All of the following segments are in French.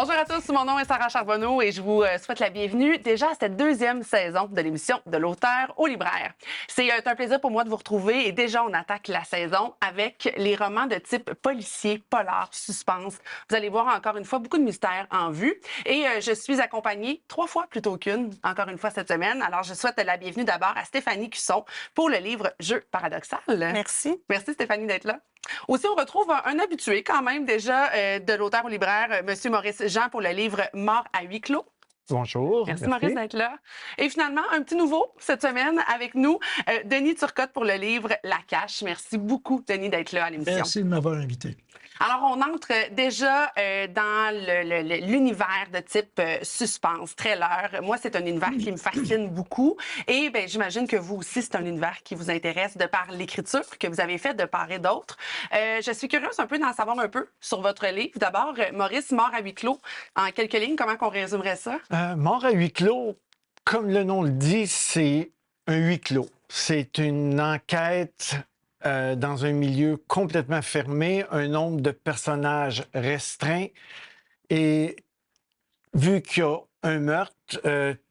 Bonjour à tous, mon nom est Sarah Charbonneau et je vous souhaite la bienvenue déjà à cette deuxième saison de l'émission de l'auteur au libraire. C'est un plaisir pour moi de vous retrouver et déjà on attaque la saison avec les romans de type policier, polar, suspense. Vous allez voir encore une fois beaucoup de mystères en vue et je suis accompagnée 3 fois plutôt qu'une, encore une fois cette semaine. Alors je souhaite la bienvenue d'abord à Stéphanie Cusson pour le livre Jeu paradoxal. Merci. Merci Stéphanie d'être là. Aussi, on retrouve un habitué quand même déjà de l'auteur au libraire, M. Maurice Jean, pour le livre Mort à huis clos. Bonjour. Merci Maurice d'être là. Et finalement, un petit nouveau cette semaine avec nous, Denis Turcotte pour le livre La Cache. Merci beaucoup, Denis, d'être là à l'émission. Merci de m'avoir invité. Alors, on entre déjà dans l'univers de type suspense, thriller. Moi, c'est un univers qui me fascine beaucoup. Et ben, j'imagine que vous aussi, c'est un univers qui vous intéresse de par l'écriture que vous avez faite de part et d'autre. Je suis curieuse un peu d'en savoir un peu sur votre livre. D'abord, Maurice, Mort à huis clos. En quelques lignes, comment on résumerait ça? Mort à huis clos, comme le nom le dit, c'est un huis clos. C'est une enquête dans un milieu complètement fermé, un nombre de personnages restreint. Et vu qu'il y a un meurtre,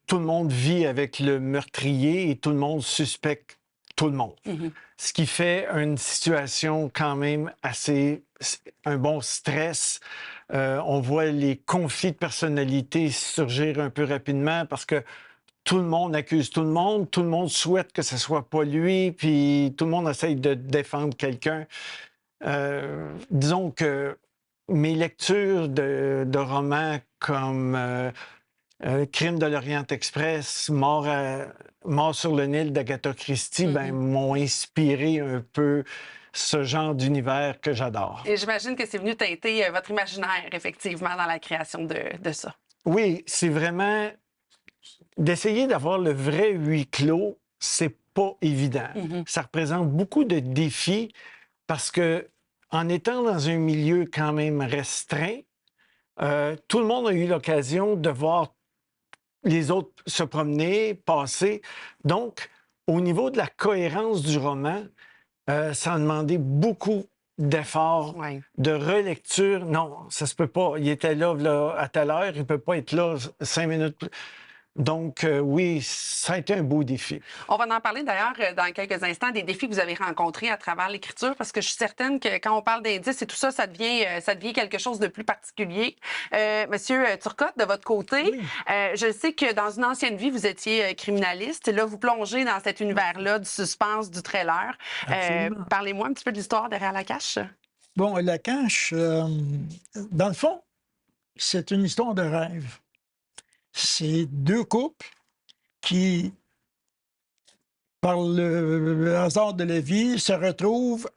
tout le monde vit avec le meurtrier et tout le monde suspecte tout le monde. Mm-hmm. Ce qui fait une situation quand même assez... un bon stress. On voit les conflits de personnalité surgir un peu rapidement parce que tout le monde accuse tout le monde souhaite que ce soit pas lui, puis tout le monde essaye de défendre quelqu'un. Disons que mes lectures de romans comme Crime de l'Orient Express, Mort sur le Nil d'Agatha Christie, ben, m'ont inspiré un peu ce genre d'univers que j'adore. Et j'imagine que c'est venu teinter votre imaginaire, effectivement, dans la création de ça. Oui, c'est vraiment... D'essayer d'avoir le vrai huis clos, c'est pas évident. Ça représente beaucoup de défis parce que en étant dans un milieu quand même restreint, tout le monde a eu l'occasion de voir les autres se promener, passer. Donc, au niveau de la cohérence du roman, ça a demandé beaucoup d'efforts, de relecture. Non, ça se peut pas. Il était là à telle heure, il peut pas être là 5 minutes. Donc, oui, ça a été un beau défi. On va en parler d'ailleurs dans quelques instants des défis que vous avez rencontrés à travers l'écriture, parce que je suis certaine que quand on parle d'indices et tout ça, ça devient quelque chose de plus particulier. Monsieur Turcotte, de votre côté, Oui. je sais que dans une ancienne vie, vous étiez criminaliste. Là, vous plongez dans cet univers-là du suspense, du thriller. Parlez-moi un petit peu de l'histoire derrière La Cache. Bon, La Cache, dans le fond, c'est une histoire de rêve. C'est 2 couples qui, par le hasard de la vie, se retrouvent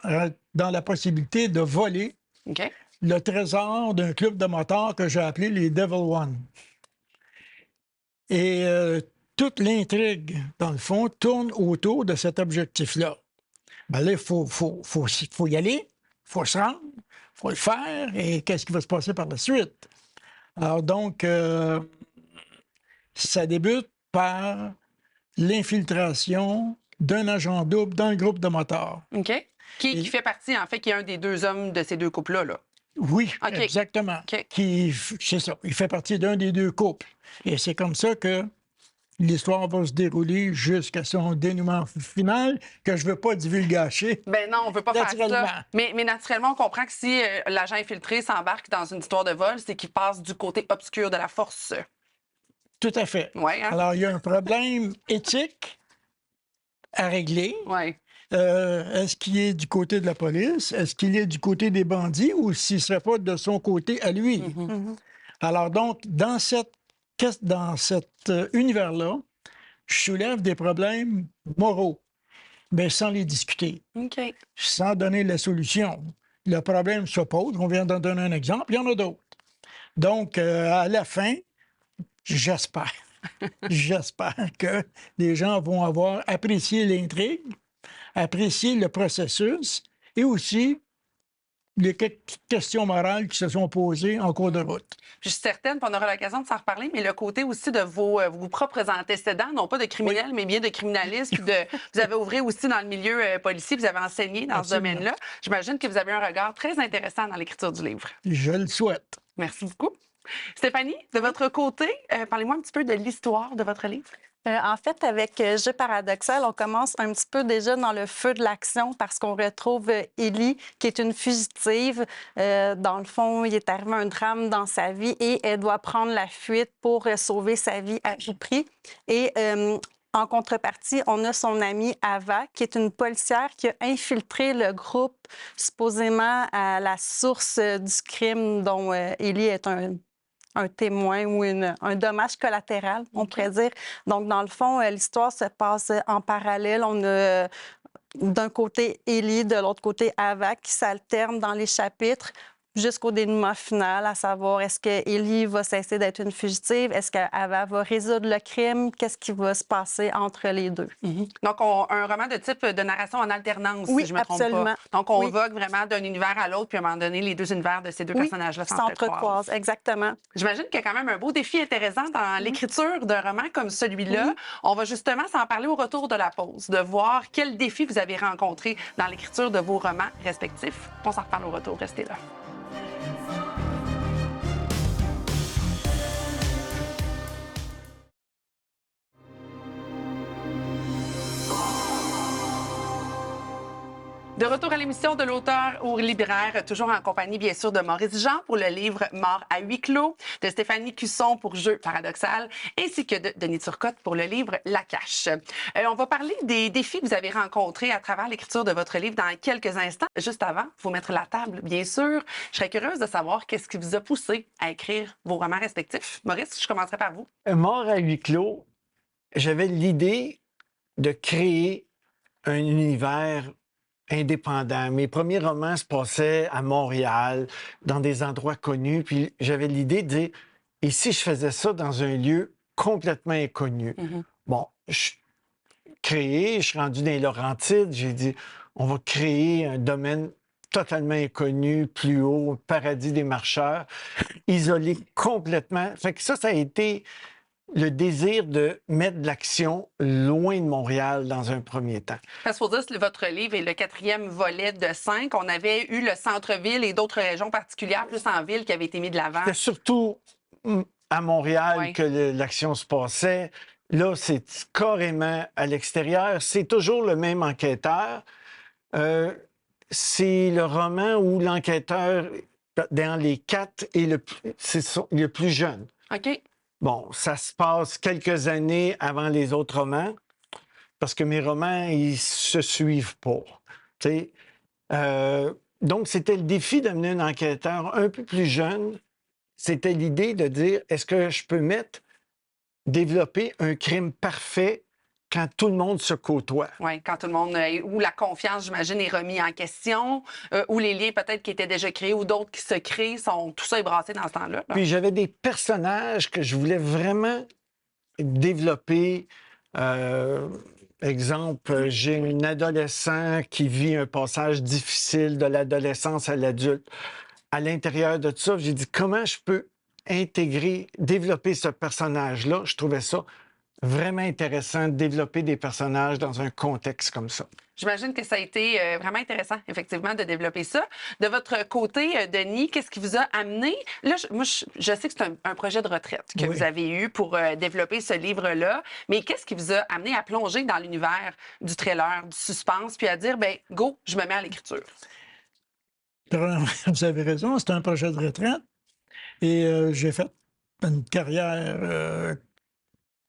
dans la possibilité de voler OK. le trésor d'un club de motards que j'ai appelé les Devil One. Et toute l'intrigue, dans le fond, tourne autour de cet objectif-là. Ben là, il faut y aller, il faut se rendre, il faut le faire, et qu'est-ce qui va se passer par la suite? Alors donc, ça débute par l'infiltration d'un agent double dans le groupe de motards. OK. Qui fait partie, en fait, qui est un des 2 hommes de ces 2 couples-là. Là. Oui, OK. exactement. OK. C'est ça, il fait partie d'un des 2 couples. Et c'est comme ça que l'histoire va se dérouler jusqu'à son dénouement final, que je ne veux pas divulgacher. Ben non, on veut pas faire Naturellement. ça. Mais naturellement, on comprend que si l'agent infiltré s'embarque dans une histoire de vol, c'est qu'il passe du côté obscur de la force. Tout à fait. Oui, hein? Alors, il y a un problème éthique à régler. Oui. Est-ce qu'il est du côté de la police? Est-ce qu'il est du côté des bandits ou s'il ne serait pas de son côté à lui? Alors donc, dans cet univers-là, je soulève des problèmes moraux, mais sans les discuter, OK. sans donner la solution. Le problème se pose, on vient d'en donner un exemple, il y en a d'autres. Donc, à la fin, j'espère que les gens vont avoir apprécié l'intrigue, apprécié le processus et aussi les questions morales qui se sont posées en cours de route. Je suis certaine, puis on aura l'occasion de s'en reparler, mais le côté aussi de vos propres antécédents, non pas de criminels, mais bien de criminalistes. Vous avez ouvré aussi dans le milieu policier, vous avez enseigné dans ce domaine-là. J'imagine que vous avez un regard très intéressant dans l'écriture du livre. Je le souhaite. Merci beaucoup. Stéphanie, de votre côté, parlez-moi un petit peu de l'histoire de votre livre. En fait, avec Jeu paradoxal, on commence un petit peu déjà dans le feu de l'action parce qu'on retrouve Ellie, qui est une fugitive. Dans le fond, il est arrivé un drame dans sa vie et elle doit prendre la fuite pour sauver sa vie à tout prix. Et en contrepartie, on a son amie Ava, qui est une policière qui a infiltré le groupe supposément à la source du crime dont Ellie est un témoin ou un dommage collatéral, on pourrait dire. Donc, dans le fond, l'histoire se passe en parallèle. On a d'un côté Ellie, de l'autre côté Ava, qui s'alternent dans les chapitres jusqu'au dénouement final, à savoir est-ce que Ellie va cesser d'être une fugitive, est-ce qu'Ava va résoudre le crime, qu'est-ce qui va se passer entre les deux. Donc, un roman de type de narration en alternance, Oui, si je me trompe absolument. pas. Donc, on Oui. vogue vraiment d'un univers à l'autre, puis à un moment donné, les deux univers de ces deux personnages-là s'entrecroisent, exactement. J'imagine qu'il y a quand même un beau défi intéressant dans l'écriture d'un roman comme celui-là. On va justement s'en parler au retour de la pause, de voir quels défis vous avez rencontrés dans l'écriture de vos romans respectifs. On s'en reparle au retour, restez là. De retour à l'émission de l'auteur au libraire, toujours en compagnie, bien sûr, de Maurice Jean pour le livre Mort à huis clos, de Stéphanie Cusson pour Jeu paradoxal, ainsi que de Denis Turcotte pour le livre La Cache. On va parler des défis que vous avez rencontrés à travers l'écriture de votre livre dans quelques instants. Juste avant, il faut mettre la table, bien sûr. Je serais curieuse de savoir qu'est-ce qui vous a poussé à écrire vos romans respectifs. Maurice, je commencerai par vous. Mort à huis clos, j'avais l'idée de créer un univers indépendant. Mes premiers romans se passaient à Montréal, dans des endroits connus, puis j'avais l'idée de dire, et si je faisais ça dans un lieu complètement inconnu? Bon, je suis rendu dans les Laurentides, j'ai dit, on va créer un domaine totalement inconnu, plus haut, paradis des marcheurs, isolé complètement. Fait que ça a été le désir de mettre de l'action loin de Montréal dans un premier temps. Parce qu'il faut dire que votre livre est le 4e volet de 5. On avait eu le centre-ville et d'autres régions particulières, plus en ville, qui avaient été mis de l'avant. C'était surtout à Montréal que l'action se passait. Là, c'est carrément à l'extérieur. C'est toujours le même enquêteur. C'est le roman où l'enquêteur, dans les 4, est le plus jeune. OK. Bon, ça se passe quelques années avant les autres romans, parce que mes romans, ils se suivent pas. Donc, c'était le défi d'amener un enquêteur un peu plus jeune. C'était l'idée de dire, est-ce que je peux développer un crime parfait quand tout le monde se côtoie? Oui, quand tout le monde, où la confiance, j'imagine, est remise en question, où les liens peut-être qui étaient déjà créés ou d'autres qui se créent, tout ça est brassé dans ce temps-là. Là. Puis j'avais des personnages que je voulais vraiment développer. Exemple, j'ai un adolescent qui vit un passage difficile de l'adolescence à l'adulte. À l'intérieur de tout ça, j'ai dit comment je peux développer ce personnage-là. Je trouvais ça vraiment intéressant de développer des personnages dans un contexte comme ça. J'imagine que ça a été vraiment intéressant, effectivement, de développer ça. De votre côté, Denis, qu'est-ce qui vous a amené? Là, je sais que c'est un projet de retraite que vous avez eu pour développer ce livre-là, mais qu'est-ce qui vous a amené à plonger dans l'univers du thriller, du suspense, puis à dire, ben go, je me mets à l'écriture? Vous avez raison, c'est un projet de retraite. Et j'ai fait une carrière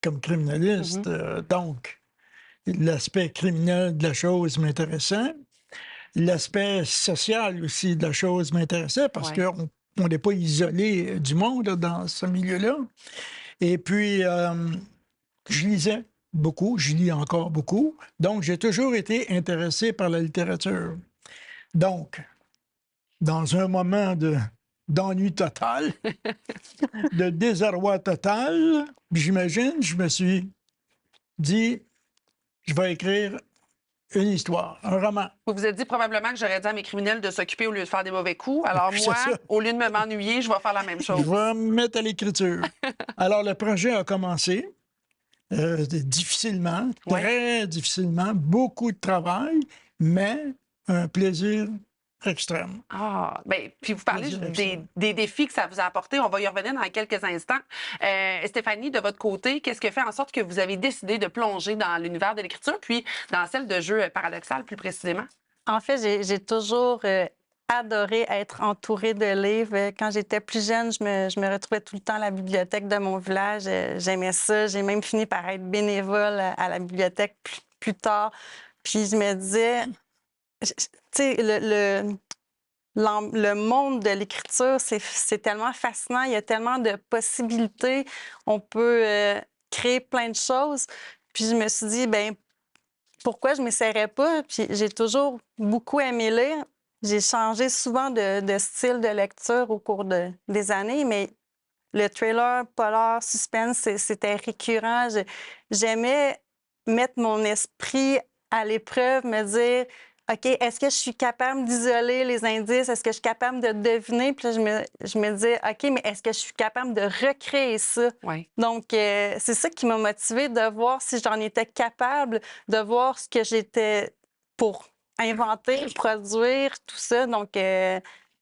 comme criminaliste. Donc, l'aspect criminel de la chose m'intéressait. L'aspect social aussi de la chose m'intéressait parce qu'on n'est pas isolé du monde là, dans ce milieu-là. Et puis, je lisais beaucoup, je lis encore beaucoup. Donc, j'ai toujours été intéressé par la littérature. Donc, dans un moment d'ennui total, de désarroi total, j'imagine, je me suis dit, je vais écrire une histoire, un roman. Vous vous êtes dit probablement que j'aurais dit à mes criminels de s'occuper au lieu de faire des mauvais coups. Alors moi, au lieu de m'ennuyer, je vais faire la même chose. Je vais me mettre à l'écriture. Alors, le projet a commencé difficilement, très difficilement, beaucoup de travail, mais un plaisir extrême. Ah, bien, puis vous parlez Plaisir des, extrême. des défis que ça vous a apporté. On va y revenir dans quelques instants. Stéphanie, de votre côté, qu'est-ce qui fait en sorte que vous avez décidé de plonger dans l'univers de l'écriture, puis dans celle de jeux paradoxal plus précisément? En fait, j'ai toujours adoré être entourée de livres. Quand j'étais plus jeune, je me retrouvais tout le temps à la bibliothèque de mon village. J'aimais ça. J'ai même fini par être bénévole à la bibliothèque plus tard. Puis je me disais, tu sais, le monde de l'écriture, c'est tellement fascinant. Il y a tellement de possibilités. On peut créer plein de choses. Puis je me suis dit, ben pourquoi je ne m'essaierais pas? Puis j'ai toujours beaucoup aimé lire. J'ai changé souvent de style de lecture au cours des années, mais le thriller, polar, suspense, c'était récurrent. J'aimais mettre mon esprit à l'épreuve, me dire, OK, est-ce que je suis capable d'isoler les indices? Est-ce que je suis capable de deviner? Puis là, je me disais, OK, mais est-ce que je suis capable de recréer ça? Oui. Donc, c'est ça qui m'a motivée de voir si j'en étais capable, de voir ce que j'étais pour inventer, produire, tout ça. Donc,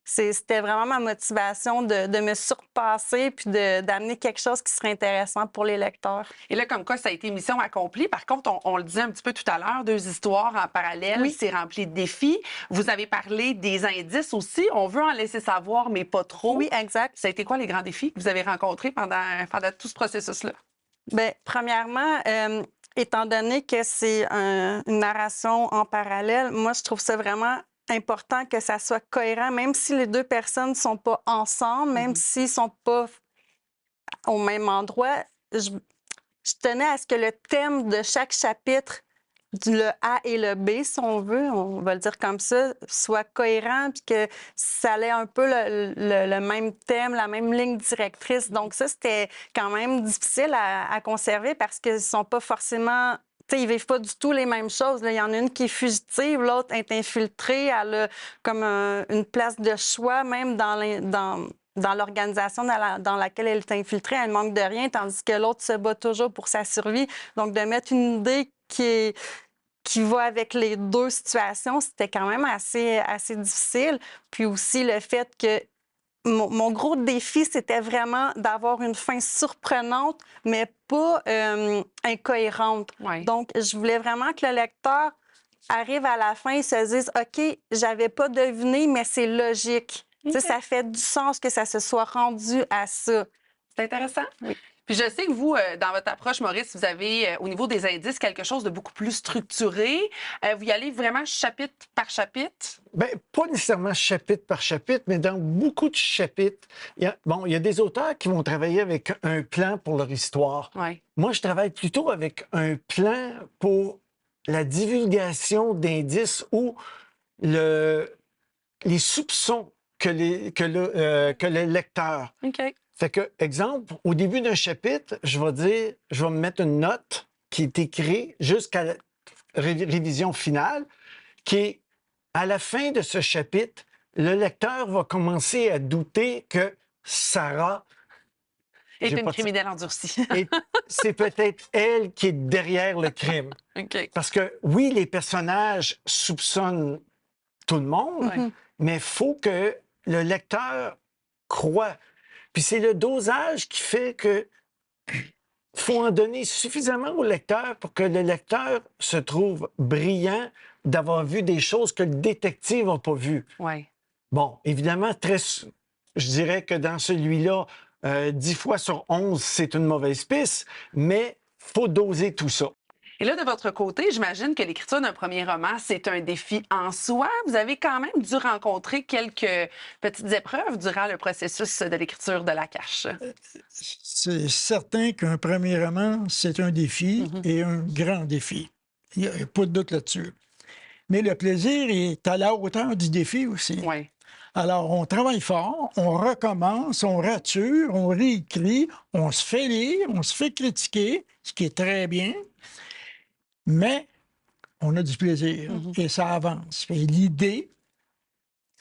c'était vraiment ma motivation de me surpasser puis d'amener quelque chose qui serait intéressant pour les lecteurs. Et là, comme quoi, ça a été mission accomplie. Par contre, on le disait un petit peu tout à l'heure, 2 histoires en parallèle, Oui. c'est rempli de défis. Vous avez parlé des indices aussi. On veut en laisser savoir, mais pas trop. Oui, exact. Ça a été quoi les grands défis que vous avez rencontrés pendant tout ce processus-là? Bien, premièrement, étant donné que c'est une narration en parallèle, moi, je trouve ça vraiment important que ça soit cohérent, même si les deux personnes ne sont pas ensemble, même s'ils ne sont pas au même endroit. Je tenais à ce que le thème de chaque chapitre, le A et le B, si on veut, on va le dire comme ça, soit cohérent, puis que ça allait un peu le même thème, la même ligne directrice. Donc ça, c'était quand même difficile à conserver parce qu'ils ne sont pas forcément... Tu sais, ils vivent pas du tout les mêmes choses. Là, il y en a une qui est fugitive, l'autre est infiltrée, elle a comme une place de choix, même dans l'organisation dans laquelle elle est infiltrée, elle manque de rien, tandis que l'autre se bat toujours pour sa survie. Donc, de mettre une idée qui va avec les deux situations, c'était quand même assez difficile. Puis aussi, le fait que mon gros défi, c'était vraiment d'avoir une fin surprenante, mais pas incohérente. Oui. Donc, je voulais vraiment que le lecteur arrive à la fin et se dise, OK, j'avais pas deviné, mais c'est logique. Tu sais, ça fait du sens que ça se soit rendu à ça. C'est intéressant. Oui. Puis je sais que vous, dans votre approche, Maurice, vous avez, au niveau des indices, quelque chose de beaucoup plus structuré. Vous y allez vraiment chapitre par chapitre? Bien, pas nécessairement chapitre par chapitre, mais dans beaucoup de chapitres, il y a des auteurs qui vont travailler avec un plan pour leur histoire. Oui. Moi, je travaille plutôt avec un plan pour la divulgation d'indices ou les soupçons que le lecteur. OK. Fait que, exemple, au début d'un chapitre, je vais me mettre une note qui est écrite jusqu'à la révision finale, qui est à la fin de ce chapitre, le lecteur va commencer à douter que Sarah Est j'ai une pas de- criminelle endurcie. c'est peut-être elle qui est derrière le crime. OK. Parce que oui, les personnages soupçonnent tout le monde, Ouais. mais il faut que le lecteur croit. Puis c'est le dosage qui fait que faut en donner suffisamment au lecteur pour que le lecteur se trouve brillant d'avoir vu des choses que le détective n'a pas vues. Oui. Bon, évidemment, je dirais que dans celui-là, 10 fois sur 11, c'est une mauvaise piste, mais faut doser tout ça. Et là, de votre côté, j'imagine que l'écriture d'un premier roman, c'est un défi en soi. Vous avez quand même dû rencontrer quelques petites épreuves durant le processus de l'écriture de La Cache. C'est certain qu'un premier roman, c'est un défi et un grand défi. Il n'y a pas de doute là-dessus. Mais le plaisir est à la hauteur du défi aussi. Oui. Alors, on travaille fort, on recommence, on rature, on réécrit, on se fait lire, on se fait critiquer, ce qui est très bien, mais on a du plaisir et ça avance. Et l'idée,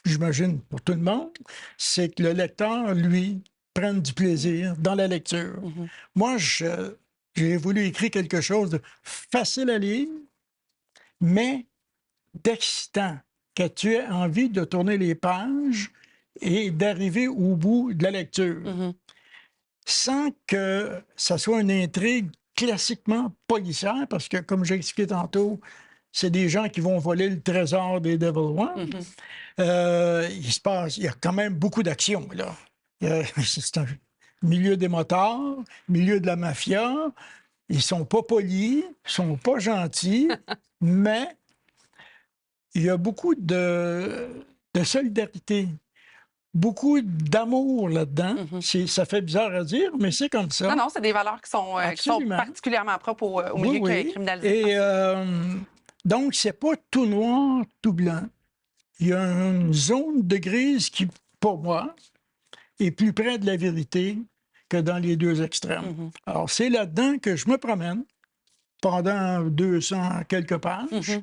j'imagine pour tout le monde, c'est que le lecteur, lui, prenne du plaisir dans la lecture. Moi, j'ai voulu écrire quelque chose de facile à lire, mais d'excitant. que tu aies envie de tourner les pages et d'arriver au bout de la lecture, sans que ça soit une intrigue classiquement policière, parce que, comme j'ai expliqué tantôt, c'est des gens qui vont voler le trésor des Devil One. Il y a quand même beaucoup d'action, là. C'est un milieu des motards, milieu de la mafia. Ils sont pas polis, ils sont pas gentils, mais il y a beaucoup de solidarité, beaucoup d'amour là-dedans. Ça fait bizarre à dire, mais c'est comme ça. Non, c'est des valeurs qui sont Absolument. particulièrement propres au milieu criminalisé. Et donc, c'est pas tout noir, tout blanc. Il y a une zone de grise qui, pour moi, est plus près de la vérité que dans les deux extrêmes. Alors, c'est là-dedans que je me promène pendant 200 quelques pages,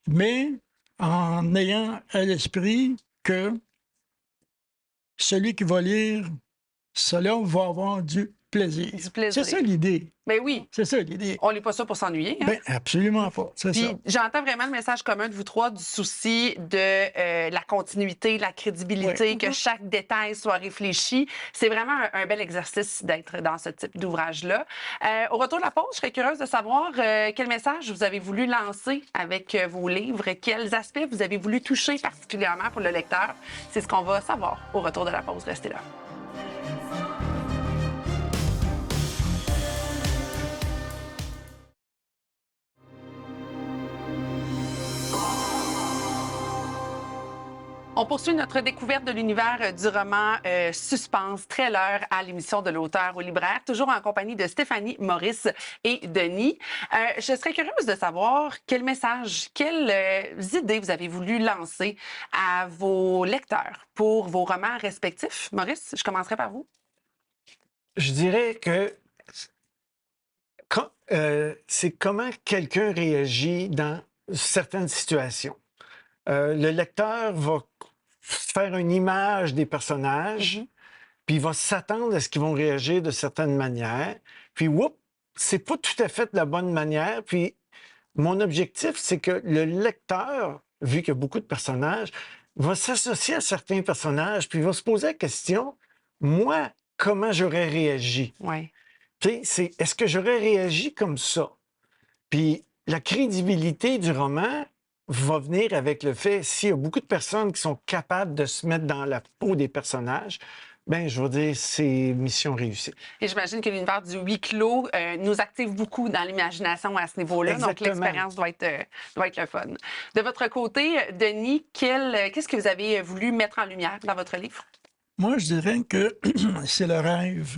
mais en ayant à l'esprit que celui qui va lire cela va avoir du plaisir. Du plaisir. C'est ça l'idée. Ben oui. C'est ça l'idée. On n'est pas ça pour s'ennuyer. Hein? Ben, absolument pas. C'est Puis ça. j'entends vraiment le message commun de vous trois du souci de la continuité, la crédibilité, que chaque détail soit réfléchi. C'est vraiment un bel exercice d'être dans ce type d'ouvrage-là. Au retour de la pause, je serais curieuse de savoir quel message vous avez voulu lancer avec vos livres, quels aspects vous avez voulu toucher particulièrement pour le lecteur. C'est ce qu'on va savoir au retour de la pause. Restez là. On poursuit notre découverte de l'univers du roman suspense, thriller à l'émission de l'auteur au libraire, toujours en compagnie de Stéphanie, Maurice et Denis. Je serais curieuse de savoir quel message, quelles idées vous avez voulu lancer à vos lecteurs pour vos romans respectifs. Maurice, je commencerai par vous. Je dirais que c'est comment quelqu'un réagit dans certaines situations. Le lecteur va faire une image des personnages, puis il va s'attendre à ce qu'ils vont réagir de certaines manières. Puis, c'est pas tout à fait de la bonne manière. Puis, mon objectif, c'est que le lecteur, vu qu'il y a beaucoup de personnages, va s'associer à certains personnages, puis il va se poser la question, moi, comment j'aurais réagi? Oui. Tu sais, est-ce que j'aurais réagi comme ça? Puis, la crédibilité du roman va venir avec le fait, s'il y a beaucoup de personnes qui sont capables de se mettre dans la peau des personnages, bien, je veux dire, c'est mission réussie. Et j'imagine que l'univers du huis clos nous active beaucoup dans l'imagination à ce niveau-là. Exactement. Donc, l'expérience doit être le fun. De votre côté, Denis, qu'est-ce que vous avez voulu mettre en lumière dans votre livre? Moi, je dirais que c'est le rêve.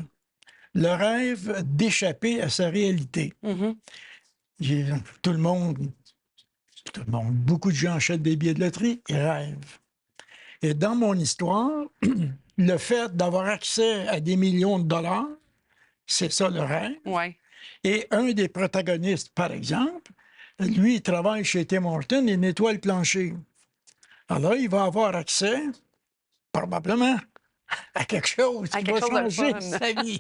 Le rêve d'échapper à sa réalité. Tout le monde, beaucoup de gens achètent des billets de loterie et rêvent. Et dans mon histoire, le fait d'avoir accès à des millions de dollars, c'est ça le rêve. Ouais. Et un des protagonistes, par exemple, lui, il travaille chez Tim Hortons et nettoie le plancher. Alors, il va avoir accès, probablement, à quelque chose qui va changer sa vie.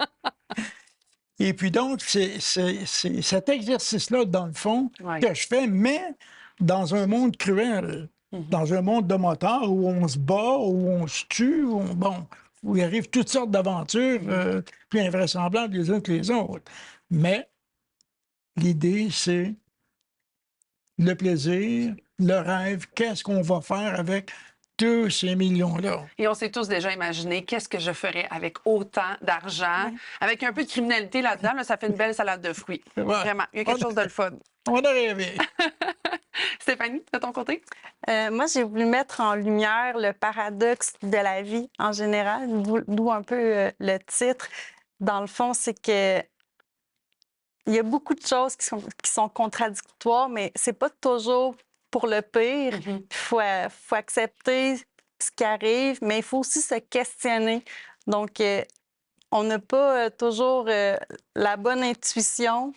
Et puis donc, c'est cet exercice-là, dans le fond, que je fais, mais dans un monde cruel, dans un monde de motards où on se bat, où on se tue, où il arrive toutes sortes d'aventures plus invraisemblables les unes que les autres. Mais l'idée, c'est le plaisir, le rêve, qu'est-ce qu'on va faire avec tous ces millions-là. Et on s'est tous déjà imaginé qu'est-ce que je ferais avec autant d'argent. Avec un peu de criminalité là-dedans, là, ça fait une belle salade de fruits. Ouais. Vraiment, il y a quelque chose de le fun. On a rêvé. Stéphanie, de ton côté? Moi, j'ai voulu mettre en lumière le paradoxe de la vie en général, d'où un peu le titre. Dans le fond, c'est que il y a beaucoup de choses qui sont contradictoires, mais c'est pas toujours pour le pire. Il faut accepter ce qui arrive, mais il faut aussi se questionner. Donc, on n'a pas toujours la bonne intuition.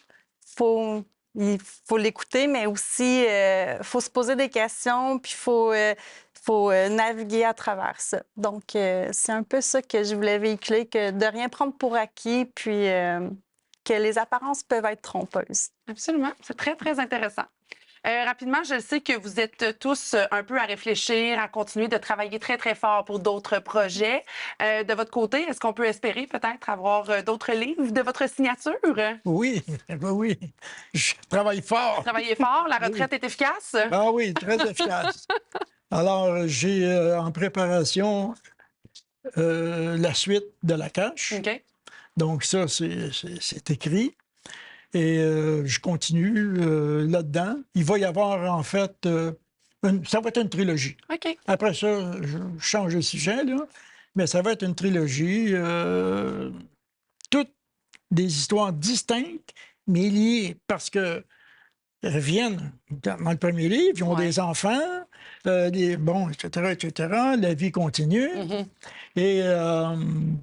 Il faut l'écouter, mais aussi, il faut se poser des questions, puis il faut naviguer à travers ça. Donc, c'est un peu ça que je voulais véhiculer, que de rien prendre pour acquis, puis que les apparences peuvent être trompeuses. Absolument. C'est très, très intéressant. Rapidement, je sais que vous êtes tous un peu à réfléchir, à continuer de travailler très, très fort pour d'autres projets. De votre côté, est-ce qu'on peut espérer peut-être avoir d'autres livres de votre signature? Oui, ben oui, je travaille fort. Travaillez fort, la retraite est efficace? Ah oui, très efficace. Alors, j'ai en préparation la suite de La Cache. OK. Donc ça, c'est écrit. Et je continue là-dedans. Il va y avoir, en fait, ça va être une trilogie. OK. Après ça, je change de sujet, là. Mais ça va être une trilogie. Toutes des histoires distinctes, mais liées, parce que reviennent dans le premier livre, ils ont Ouais. des enfants, bon, etc., etc. La vie continue. Mhm. Et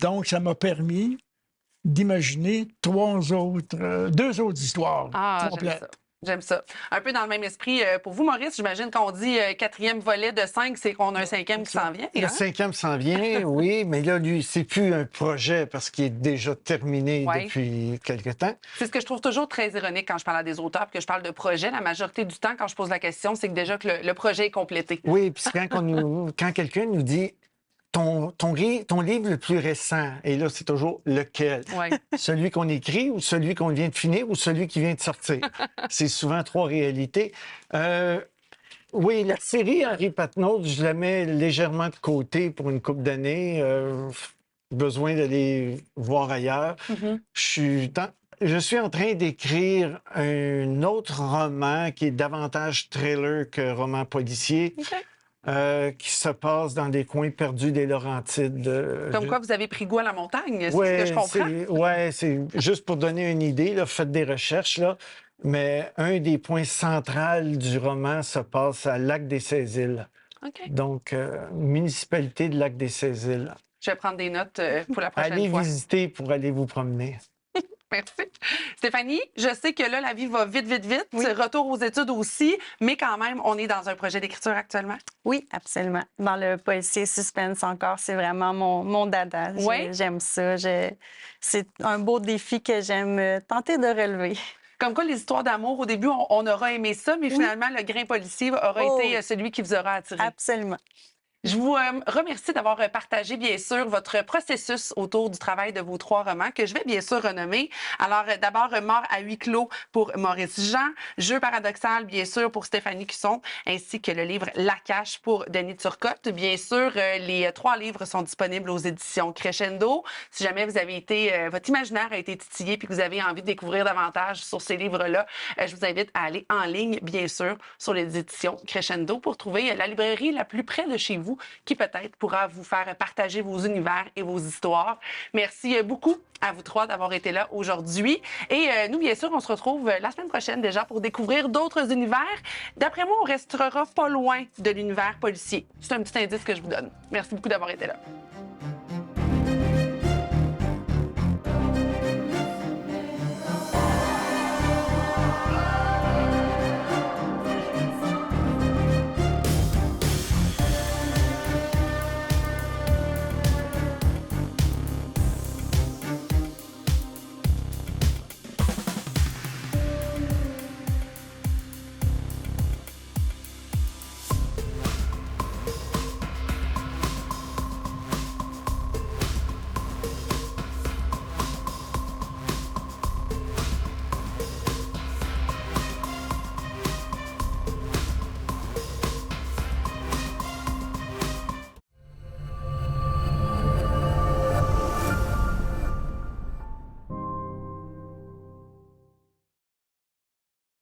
donc, ça m'a permis d'imaginer deux autres histoires Ah, j'aime complètes. ça. J'aime ça. Un peu dans le même esprit, pour vous, Maurice, j'imagine qu'on dit quatrième volet de 5, c'est qu'on a un cinquième qui s'en vient. Le Hein? cinquième s'en vient, oui, mais là, lui, c'est plus un projet parce qu'il est déjà terminé Ouais. depuis quelque temps. C'est ce que je trouve toujours très ironique quand je parle à des auteurs et que je parle de projet. La majorité du temps, quand je pose la question, c'est que déjà que le projet est complété. Oui, puis quand quelqu'un nous dit ton livre le plus récent, et là, c'est toujours lequel? Ouais. Celui qu'on écrit ou celui qu'on vient de finir ou celui qui vient de sortir? C'est souvent trois réalités. Oui, la série Henri Patnaud, je la mets légèrement de côté pour une couple d'années. Besoin d'aller voir ailleurs. Mhm. Je suis en train d'écrire un autre roman qui est davantage thriller que roman policier, OK. qui se passe dans des coins perdus des Laurentides. Comme quoi, vous avez pris goût à la montagne, c'est ce que je comprends. c'est juste pour donner une idée, là, faites des recherches, là, mais un des points centraux du roman se passe à Lac-des-Seize-Îles. OK. Donc, municipalité de Lac-des-Seize-Îles. Je vais prendre des notes pour la prochaine Allez fois. visiter pour aller vous promener. Merci. Stéphanie, je sais que là, la vie va vite, vite, vite. Oui. Retour aux études aussi, mais quand même, on est dans un projet d'écriture actuellement. Oui, absolument. Dans le policier suspense encore, c'est vraiment mon dada. Ouais. J'aime ça. C'est un beau défi que j'aime tenter de relever. Comme quoi, les histoires d'amour, au début, on aura aimé ça, mais finalement, le grain policier aura Oh. été celui qui vous aura attiré. Absolument. Je vous remercie d'avoir partagé, bien sûr, votre processus autour du travail de vos trois romans, que je vais bien sûr renommer. Alors, d'abord, Mort à huis clos pour Maurice Jean, Jeu paradoxal, bien sûr, pour Stéphanie Cusson, ainsi que le livre La Cache pour Denis Turcotte. Bien sûr, les trois livres sont disponibles aux éditions Crescendo. Si jamais vous avez été, votre imaginaire a été titillé puis que vous avez envie de découvrir davantage sur ces livres-là, je vous invite à aller en ligne, bien sûr, sur les éditions Crescendo pour trouver la librairie la plus près de chez vous qui peut-être pourra vous faire partager vos univers et vos histoires. Merci beaucoup à vous trois d'avoir été là aujourd'hui. Et nous, bien sûr, on se retrouve la semaine prochaine déjà pour découvrir d'autres univers. D'après moi, on restera pas loin de l'univers policier. C'est un petit indice que je vous donne. Merci beaucoup d'avoir été là.